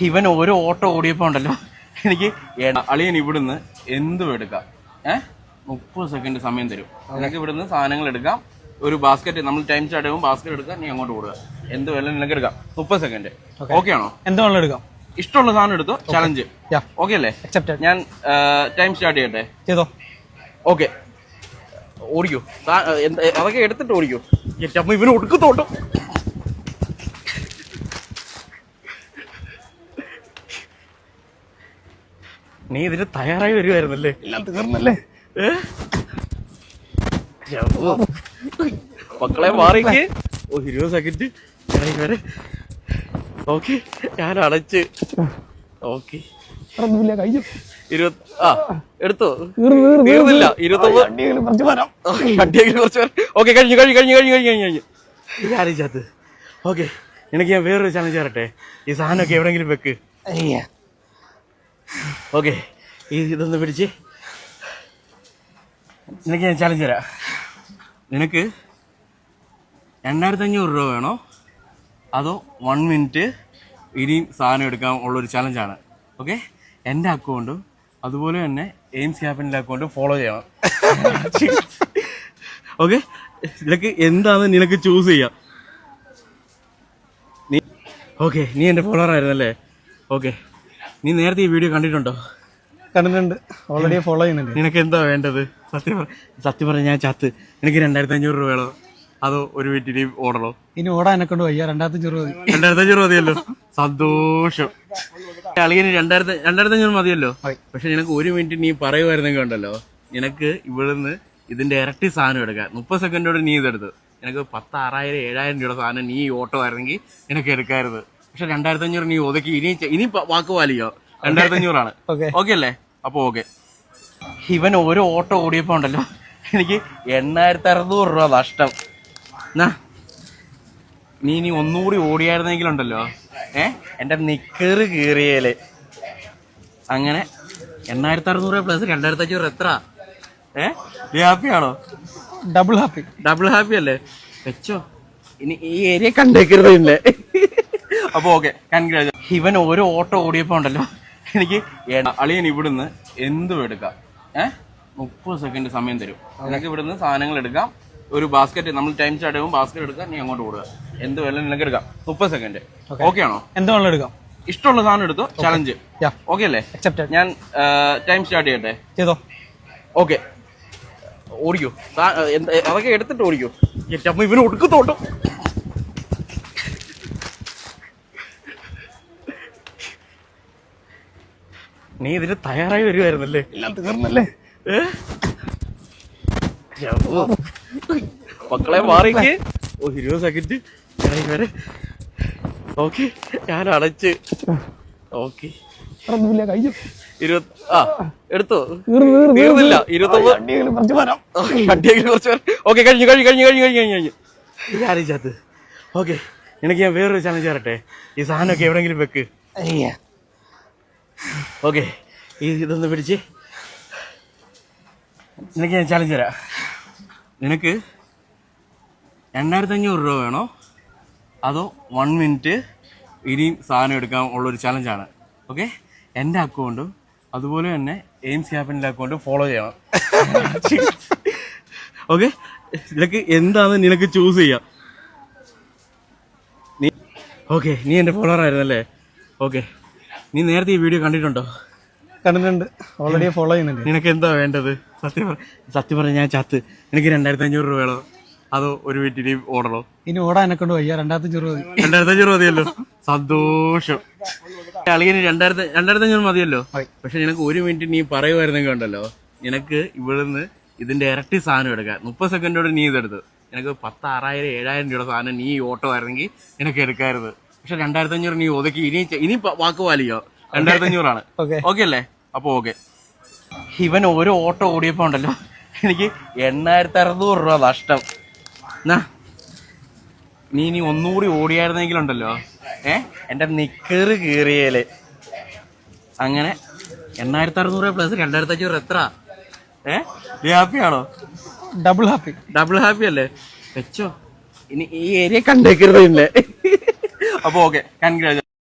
ഇവൻ ഓരോ ഓട്ടോ ഓടിയപ്പോൾ ഉണ്ടല്ലോ എനിക്ക് അളിയൻ ഇവിടുന്ന് എന്തും എടുക്കാം 30 സെക്കൻഡ് സമയം തരും. നിനക്ക് ഇവിടുന്ന് സാധനങ്ങൾ എടുക്കാം. ഒരു ബാസ്ക്കറ്റ് നമ്മൾ ടൈം സ്റ്റാർട്ട് ചെയ്യുമ്പോൾ ബാസ്ക്കറ്റ് എടുക്കാം, നീ അങ്ങോട്ട് കൊടുക്കുക. എന്ത് വേണം നിനക്ക് എടുക്കാം. 30 സെക്കൻഡ്. ഓക്കെ ആണോ? എന്തും എടുക്കാം. ഇഷ്ടമുള്ള സാധനം എടുത്തോ. ചലഞ്ച് ഓക്കെ അല്ലേ? ഞാൻ ടൈം സ്റ്റാർട്ട് ചെയ്യട്ടെ? ചെയ്തോ. ഓക്കെ, ഓടിക്കോ. അതൊക്കെ എടുത്തിട്ട് ഓടിക്കോ. ഇവന് ഒടുക്കത്തോട്ടോ. നീ ഇതിന് തയ്യാറായി വരുമായിരുന്നല്ലേ? എല്ലാം തീർന്നല്ലേ? മക്കളെ മാറിക്ക്. 20 സെക്കൻഡ് വരെ. ഓക്കെ, ഞാൻ അടച്ച്. ഓക്കെ, എടുത്തോ. തീർന്നില്ല. 29 കുറച്ച്. ഓക്കെ, കഴിഞ്ഞു. ആലോചിച്ചത്. ഓക്കെ, എനിക്ക് ഞാൻ വേറൊരു ചലഞ്ച് തരട്ടെ? ഈ സാധനമൊക്കെ എവിടെയെങ്കിലും വെക്ക്. ഓക്കെ, ഇതൊന്ന് പിടിച്ച്. നിനക്ക് ഞാൻ ചലഞ്ച് തരാം. നിനക്ക് 2500 രൂപ വേണോ അതോ 1 മിനിറ്റ് ഇനിയും സാധനം എടുക്കാൻ ഉള്ളൊരു ചലഞ്ചാണ്. ഓക്കെ, എൻ്റെ അക്കൗണ്ടും അതുപോലെ തന്നെ എയിംസ് ക്യാപിറ്റലിൻ്റെ അക്കൗണ്ടും ഫോളോ ചെയ്യണം. ഓക്കെ, നിനക്ക് എന്താണെന്ന് നിനക്ക് ചൂസ് ചെയ്യാം. നീ എൻ്റെ ഫോളോവർ ആയിരുന്നല്ലേ? ഓക്കെ, നീ നേരത്തെ ഈ വീഡിയോ കണ്ടിട്ടുണ്ടോ? കണ്ടിട്ടുണ്ട്, ഓൾറെഡി ഫോളോ ചെയ്യുന്നുണ്ട്. നിനക്ക് എന്താ വേണ്ടത്? സത്യം പറഞ്ഞ ഞാൻ ചത്ത്. എനിക്ക് 2500 രൂപ വേണോ അതോ ഒരു വീട്ടിൽ ഓടണോ? ഇനി ഓടാൻ എന്നെ കൊണ്ട് വയ്യ. 2500 രൂപ. 2500 മതിയല്ലോ. സന്തോഷം. അളിയന് 2500 മതിയല്ലോ. പക്ഷെ നിനക്ക് 1 മിനിറ്റ് നീ പറയുമായിരുന്നെങ്കിൽ ഉണ്ടല്ലോ, നിനക്ക് ഇവിടുന്ന് ഇതിന്റെ ഇരട്ടി സാധനം എടുക്കാം. 30 സെക്കൻഡോട് നീ ഇതെടുത്ത് നിനക്ക് 10,000, 6,000, 7,000 രൂപയുടെ സാധനം നീ ഓട്ടോ ആയിരുന്നെങ്കിൽ നിനക്ക് എടുക്കാറുത്. പക്ഷെ 2500 നീ ഒതുക്കി. ഇനി വാക്ക് പാലിക്കോ? 2500 ആണ്. ഓക്കെ അല്ലേ? അപ്പൊ ഓക്കെ. ഇവൻ ഓരോ ഓട്ടോ ഓടിയപ്പോ ഉണ്ടല്ലോ എനിക്ക് 8,600 രൂപ നഷ്ടം. നീ ഇനി ഒന്നുകൂടി ഓടിയായിരുന്നെങ്കിലുണ്ടല്ലോ എന്റെ നിക്കറ് കീറിയേല്. അങ്ങനെ 8,600 പ്ലസ് 2,500 എത്ര? ഹാപ്പിയാണോ? ഡബിൾ ഹാപ്പി അല്ലേ? വെച്ചോ. ഇനി ഈ ഏരിയ കണ്ടേക്കരുതല്ലേ? അപ്പൊ ഓക്കെ, കൺഗ്രാജുലേഷൻ. ഇവൻ ഓരോ ഓട്ടോ ഓടിയപ്പോ ഉണ്ടല്ലോ എനിക്ക് അളിയൻ ഇവിടുന്ന് എന്തും എടുക്കാം. 30 സെക്കൻഡ് സമയം തരും. നിനക്ക് ഇവിടുന്ന് സാധനങ്ങൾ എടുക്കാം. ഒരു ബാസ്ക്കറ്റ് നമ്മൾ ടൈം സ്റ്റാർട്ട് ചെയ്യുമ്പോൾ ബാസ്ക്കറ്റ് എടുക്കാം, നീ അങ്ങോട്ട് കൊടുക്കുക. എന്ത് വേണം നിനക്ക് എടുക്കാം. 30 സെക്കൻഡ്. ഓക്കെ ആണോ? എന്തും എടുക്കാം. ഇഷ്ടമുള്ള സാധനം എടുത്തോ. ചലഞ്ച് ഓക്കെ അല്ലേ? ഞാൻ ടൈം സ്റ്റാർട്ട് ചെയ്യട്ടെ? ചെയ്തോ. ഓക്കെ, ഓടിക്കോ. അതൊക്കെ എടുത്തിട്ട് ഓടിക്കോ. ഇവന് ഒടുക്കത്തോട്ടോ. നീ ഇതിന് തയ്യാറായി വരുമായിരുന്നല്ലേ? എല്ലാം തീർന്നല്ലേ? മക്കളെ മാറിക്ക്. 20 സെക്കൻഡ് വരെ. ഓക്കെ, ഞാൻ അടച്ച്. ഓക്കെ, എടുത്തോ. തീർന്നില്ല. 29 കുറച്ച്. ഓക്കെ, കഴിഞ്ഞു. ആലോചിച്ചത്. ഓക്കെ, എനിക്ക് ഞാൻ വേറൊരു ചലഞ്ച് തരട്ടെ? ഈ സാധനമൊക്കെ എവിടെയെങ്കിലും വെക്ക്. ഓക്കെ, ഇതൊന്ന് പിടിച്ച്. നിനക്ക് ഞാൻ ചലഞ്ച് തരാം. നിനക്ക് 2,500 രൂപ വേണോ അതോ 1 മിനിറ്റ് ഇനിയും സാധനം എടുക്കാൻ ഉള്ളൊരു ചലഞ്ചാണ്. ഓക്കെ, എൻ്റെ അക്കൗണ്ടും അതുപോലെ തന്നെ എയിംസ് ക്യാപിറ്റലിൻ്റെ അക്കൗണ്ടും ഫോളോ ചെയ്യണം. ഓക്കെ, നിനക്ക് എന്താണെന്ന് നിനക്ക് ചൂസ് ചെയ്യാം. നീ എൻ്റെ ഫോളോവർ ആയിരുന്നല്ലേ? ഓക്കെ, നീ നേരത്തെ ഈ വീഡിയോ കണ്ടിട്ടുണ്ടോ? കണ്ടിട്ടുണ്ട്, ഓൾറെഡി ഫോളോ ചെയ്യുന്നുണ്ട്. നിനക്ക് എന്താ വേണ്ടത്? സത്യം പറഞ്ഞ ഞാൻ ചത്ത്. എനിക്ക് 2,500 രൂപ വേണോ അതോ ഒരു വീട്ടിൽ ഓടണോ? ഇനി ഓടാൻ എന്നെ കൊണ്ട് വയ്യ. 2,500 മതിയല്ലോ. സന്തോഷം. അളിയന് 2,500 മതിയല്ലോ. പക്ഷെ നിനക്ക് 1 മിനിറ്റ് നീ പറയുമായിരുന്നെങ്കിൽ ഉണ്ടല്ലോ, നിനക്ക് ഇവിടുന്ന് ഇതിന്റെ ഇരട്ടി സാധനം എടുക്കാം. 30 സെക്കൻഡോട് നീ ഇതെടുത്ത് നിനക്ക് 10,000, 7,000 രൂപയുടെ സാധനം നീ ഓട്ടോ ആയിരുന്നെങ്കിൽ നിനക്ക് എടുക്കാറുത്. പക്ഷെ 2,500 നീ ഒതുക്കി. ഇനി വാക്ക് പാലിക്കോ? 2,500 ആണ്. ഓക്കെ അല്ലേ? അപ്പൊ ഓക്കെ. ഇവൻ ഓരോ ഓട്ടോ ഓടിയപ്പോ ഉണ്ടല്ലോ എനിക്ക് 8,600 രൂപ നഷ്ടം. നീ ഇനി ഒന്നുകൂടി ഓടിയായിരുന്നെങ്കിലുണ്ടല്ലോ എന്റെ നിക്കറ് കീറിയേല്. അങ്ങനെ 8,600 പ്ലസ് 2,500 എത്ര? ഹാപ്പിയാണോ? ഡബിൾ ഹാപ്പി അല്ലേ? വെച്ചോ. ഇനി ഈ ഏരിയ കണ്ടേക്കരുതല്ലേ? അപ്പൊ ഓക്കെ, കൺഗ്രാജുലേഷൻ.